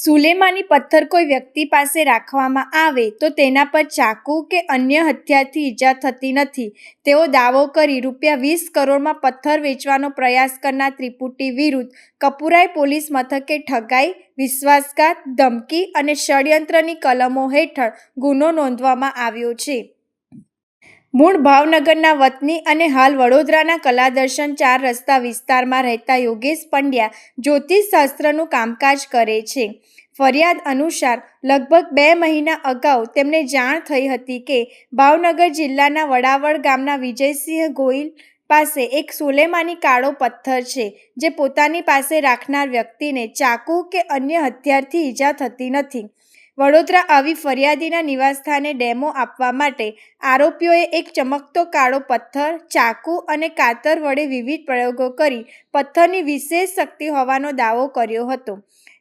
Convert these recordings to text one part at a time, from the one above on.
સુલેમાની પથ્થર કોઈ વ્યક્તિ પાસે રાખવામાં આવે તો તેના પર ચાકુ કે અન્ય હથિયારથી ઈજા થતી નથી તેવો દાવો કરી રૂ20 કરોડમાં પથ્થર વેચવાનો પ્રયાસ કરનાર ત્રિપુટી વિરુદ્ધ કપુરાઈ પોલીસ મથકે ઠગાઈ, વિશ્વાસઘાત, ધમકી અને ષડયંત્રની કલમો હેઠળ ગુનો નોંધવામાં આવ્યો છે। મૂળ ભાવનગરના વતની અને હાલ વડોદરાના કલાદર્શન 4 રસ્તા વિસ્તારમાં રહેતા યોગેશ પંડ્યા જ્યોતિષશાસ્ત્રનું કામકાજ કરે છે। ફરિયાદ અનુસાર લગભગ 2 મહિના અગાઉ તેમને જાણ થઈ હતી કે ભાવનગર જિલ્લાના વડાવડ ગામના વિજયસિંહ ગોહિલ પાસે એક સુલેમાની કાળો પથ્થર છે જે પોતાની પાસે રાખનાર વ્યક્તિને ચાકુ કે અન્ય હથિયારથી ઈજા થતી નથી। વડોદરા આવી ફરિયાદીના નિવાસસ્થાને ડેમો આપવા માટે આરોપીઓએ એક ચમકતો કાળો પથ્થર, ચાકુ અને કાતર વડે વિવિધ પ્રયોગો કરી પથ્થરની વિશેષ શક્તિ હોવાનો દાવો કર્યો હતો।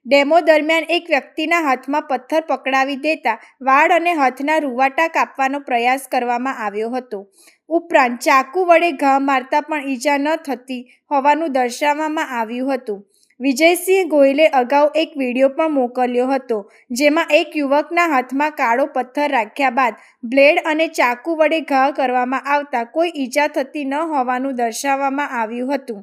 ડેમો દરમિયાન એક વ્યક્તિના હાથમાં પથ્થર પકડાવી દેતા વાળ અને હાથના રૂંવાટા કાપવાનો પ્રયાસ કરવામાં આવ્યો હતો। ઉપરાંત ચાકુ વડે ઘા મારતા પણ ઈજા ન થતી હોવાનું દર્શાવવામાં આવ્યું હતું। વિજયસિંહ ગોહિલે અગાઉ એક વિડીયો પણ મોકલ્યો હતો જેમાં એક યુવકના હાથમાં કાળો પથ્થર રાખ્યા બાદ બ્લેડ અને ચાકુ વડે ઘા કરવામાં આવતા કોઈ ઈજા થતી ન હોવાનું દર્શાવવામાં આવ્યું હતું।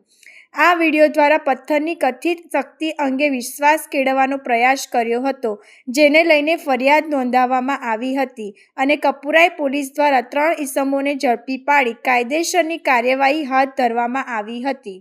આ વિડીયો દ્વારા પથ્થરની કથિત શક્તિ અંગે વિશ્વાસ કેળવવાનો પ્રયાસ કર્યો હતો જેને લઈને ફરિયાદ નોંધાવવામાં આવી હતી અને કપુરાઈ પોલીસ દ્વારા 3 ઇસમોને ઝડપી પાડી કાયદેસરની કાર્યવાહી હાથ ધરવામાં આવી હતી।